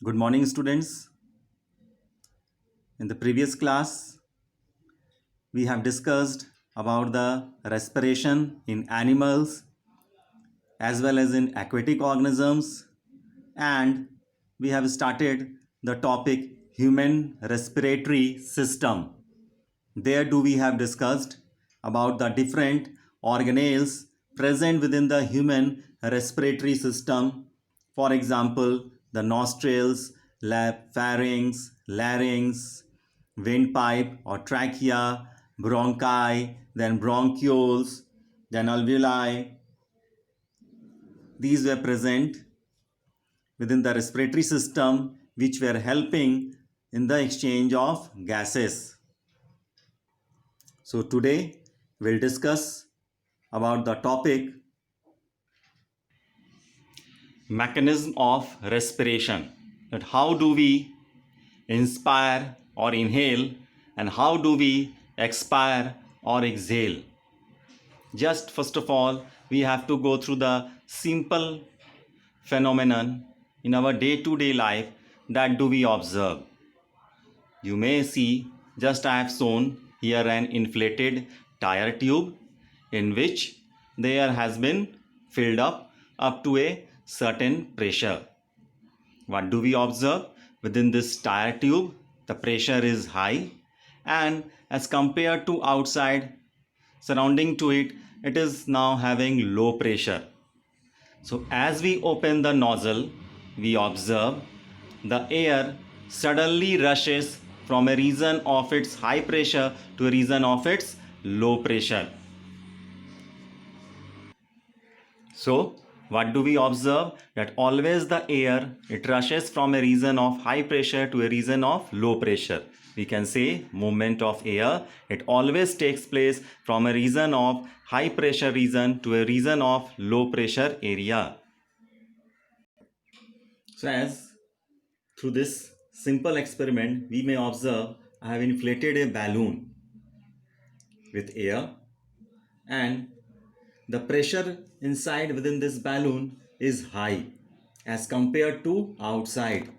Good morning, students. In the previous class, we have discussed about the respiration in animals as well as in aquatic organisms, and we have started the topic human respiratory system. There do we have discussed about the different organelles present within the human respiratory system. For example, the nostrils, pharynx, larynx, windpipe or trachea, bronchi, then bronchioles, then alveoli. These were present within the respiratory system which were helping in the exchange of gases. So today we'll discuss about the topic mechanism of respiration, that how do we inspire or inhale and how do we expire or exhale. Just first of all, we have to go through the simple phenomenon in our day-to-day life that do we observe. You may see, just I have shown here an inflated tire tube in which the air has been filled up to a certain pressure. What do we observe? Within this tire tube, the pressure is high, and as compared to outside surrounding to it, it is now having low pressure. So as we open the nozzle, we observe the air suddenly rushes from a region of its high pressure to a region of its low pressure. So what do we observe? That always the air, it rushes from a region of high pressure to a region of low pressure. We can say movement of air, it always takes place from a region of high pressure region to a region of low pressure area. So as through this simple experiment, we may observe I have inflated a balloon with air, and the pressure inside within this balloon is high as compared to outside.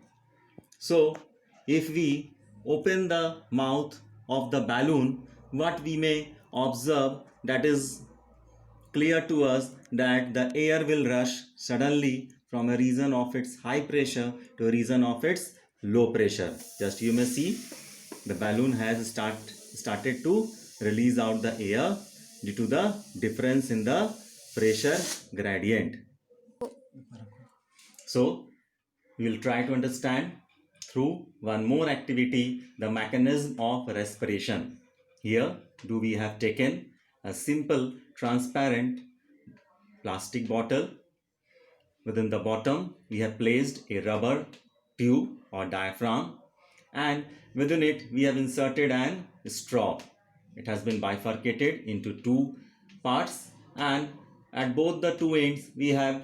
So if we open the mouth of the balloon, what we may observe, that is clear to us, that the air will rush suddenly from a region of its high pressure to a region of its low pressure. Just you may see the balloon has started to release out the air due to the difference in the pressure gradient. So we will try to understand through one more activity the mechanism of respiration. Here do we have taken a simple transparent plastic bottle. Within the bottom we have placed a rubber tube or diaphragm, and within it we have inserted an straw. It has been bifurcated into two parts, and at both the two ends we have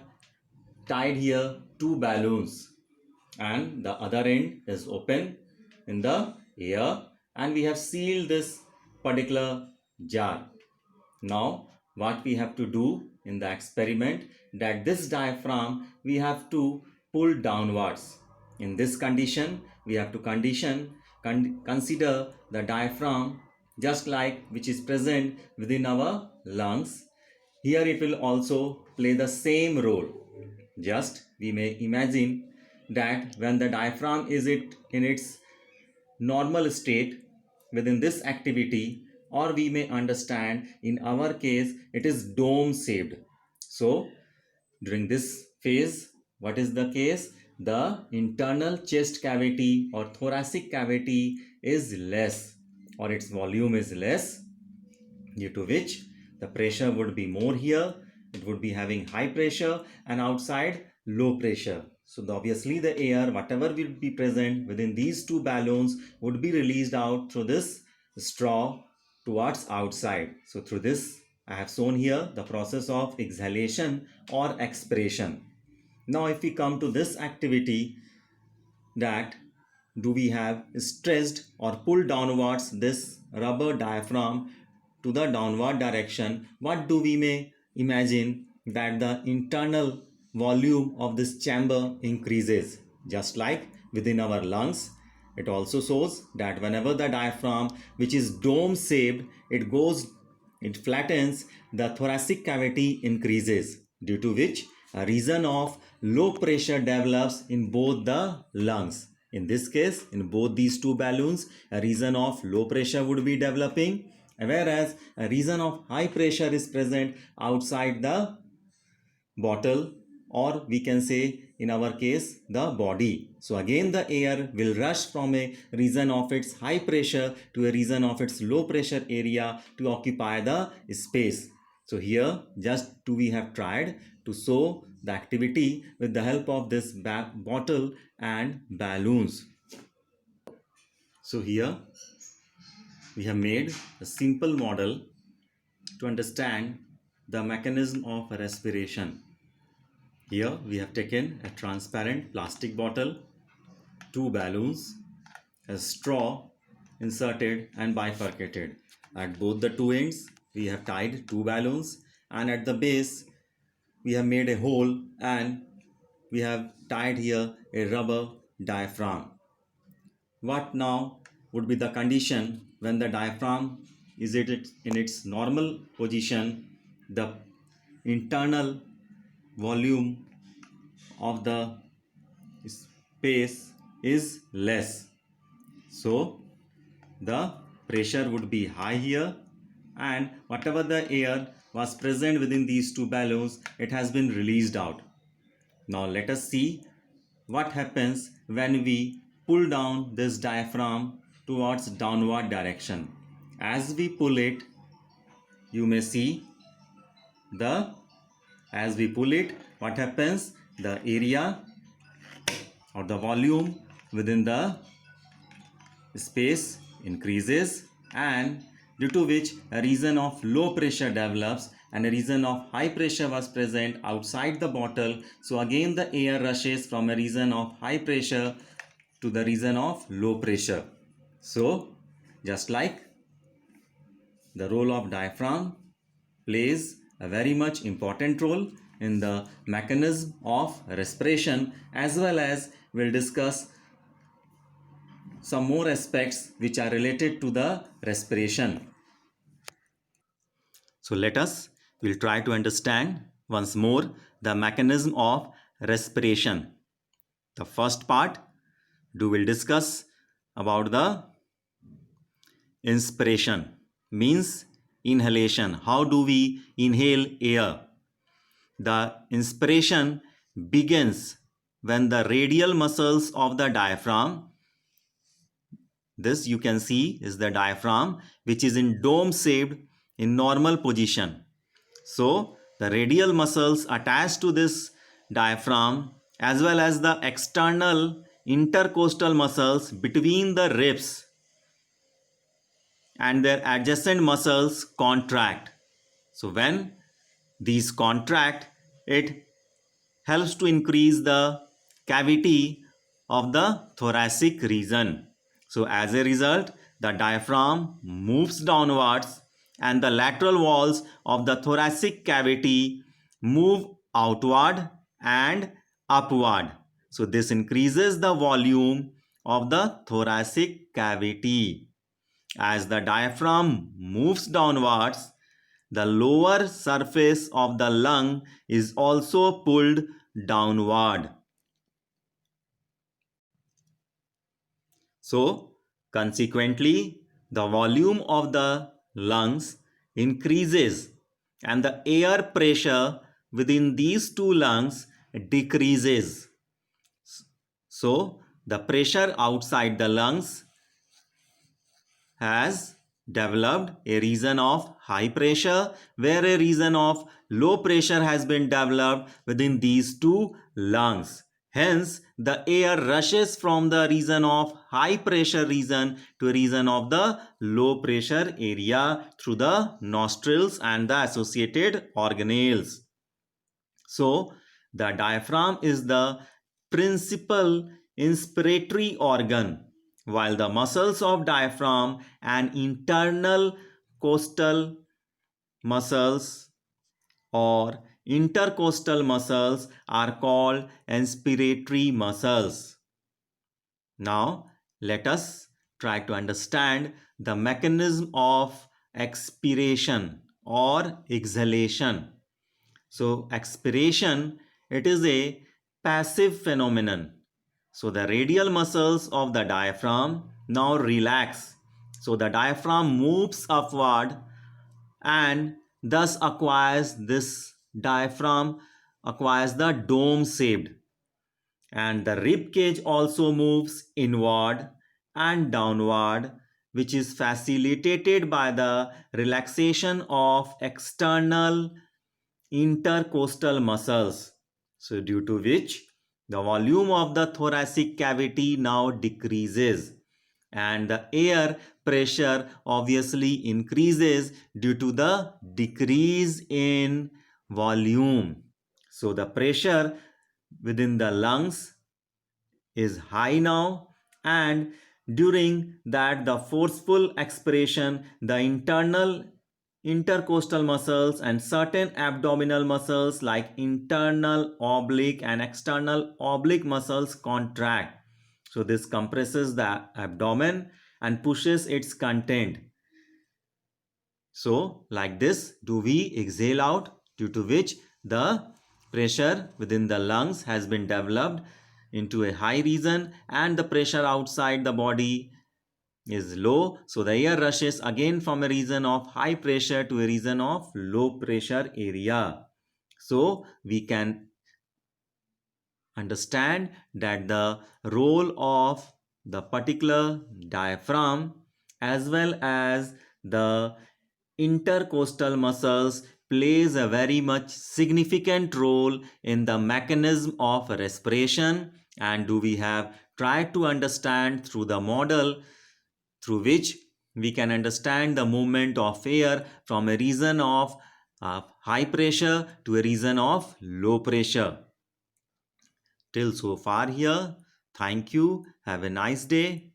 tied here two balloons, and the other end is open in the air, and we have sealed this particular jar. Now what we have to do in the experiment, that this diaphragm we have to pull downwards. In this condition we have to consider the diaphragm just like which is present within our lungs. Here it will also play the same role. Just we may imagine that when the diaphragm is in its normal state within this activity, or we may understand in our case it is dome shaped. So during this phase, what is the case? The internal chest cavity or thoracic cavity is less, or its volume is less, due to which the pressure would be more here. It would be having high pressure, and outside low pressure. So obviously the air whatever will be present within these two balloons would be released out through this straw towards outside. So through this I have shown here the process of exhalation or expiration. Now if we come to this activity, that do we have stretched or pulled downwards this rubber diaphragm to the downward direction, what do we may imagine? That the internal volume of this chamber increases, just like within our lungs. It also shows that whenever the diaphragm, which is dome shaped, it flattens, the thoracic cavity increases, due to which a region of low pressure develops in both the lungs. In this case, in both these two balloons, a region of low pressure would be developing, whereas a region of high pressure is present outside the bottle, or we can say in our case the body. So again the air will rush from a region of its high pressure to a region of its low pressure area to occupy the space. So here just we have tried to show the activity with the help of this bottle and balloons. So here we have made a simple model to understand the mechanism of respiration. Here we have taken a transparent plastic bottle, two balloons, a straw inserted and bifurcated. At both the two ends we have tied two balloons, and at the base we have made a hole and we have tied here a rubber diaphragm. What now would be the condition when the diaphragm is in its normal position? The internal volume of the space is less, so the pressure would be high here, and whatever the air was present within these two balloons, it has been released out. Now let us see what happens when we pull down this diaphragm towards downward direction. As we pull it, you may see as we pull it, what happens? The area or the volume within the space increases, and due to which a region of low pressure develops and a region of high pressure was present outside the bottle. So again the air rushes from a region of high pressure to the region of low pressure. So just like the role of diaphragm plays a very much important role in the mechanism of respiration, as well as we'll discuss some more aspects which are related to the respiration. So we'll try to understand once more the mechanism of respiration. The first part, we'll discuss about the inspiration, means inhalation. How do we inhale air? The inspiration begins when the radial muscles of the diaphragm, this you can see is the diaphragm, which is in dome shaped in normal position. So the radial muscles attached to this diaphragm, as well as the external intercostal muscles between the ribs and their adjacent muscles, contract. So when these contract, it helps to increase the cavity of the thoracic region. So as a result, the diaphragm moves downwards and the lateral walls of the thoracic cavity move outward and upward. So this increases the volume of the thoracic cavity. As the diaphragm moves downwards, the lower surface of the lung is also pulled downward. So, consequently, the volume of the lungs increases and the air pressure within these two lungs decreases. So, the pressure outside the lungs has developed a region of high pressure, where a region of low pressure has been developed within these two lungs. Hence, the air rushes from the region of high pressure region to a region of the low pressure area through the nostrils and the associated organelles. So, the diaphragm is the principal inspiratory organ, while the muscles of diaphragm and internal costal muscles or intercostal muscles are called inspiratory muscles. Now, let us try to understand the mechanism of expiration or exhalation. So, expiration, it is a passive phenomenon. So, the radial muscles of the diaphragm now relax. So, the diaphragm moves upward and thus acquires the dome shaped, and the rib cage also moves inward and downward, which is facilitated by the relaxation of external intercostal muscles. So, due to which the volume of the thoracic cavity now decreases and the air pressure obviously increases due to the decrease in volume. So, the pressure within the lungs is high now, and during that the forceful expiration, the internal intercostal muscles and certain abdominal muscles like internal oblique and external oblique muscles contract. So this compresses the abdomen and pushes its content. So like this do we exhale out, due to which the pressure within the lungs has been developed into a high region and the pressure outside the body is low. So the air rushes again from a region of high pressure to a region of low pressure area. So we can understand that the role of the particular diaphragm as well as the intercostal muscles plays a very much significant role in the mechanism of respiration, and do we have tried to understand through the model through which we can understand the movement of air from a region of high pressure to a region of low pressure. Till so far here, thank you, have a nice day.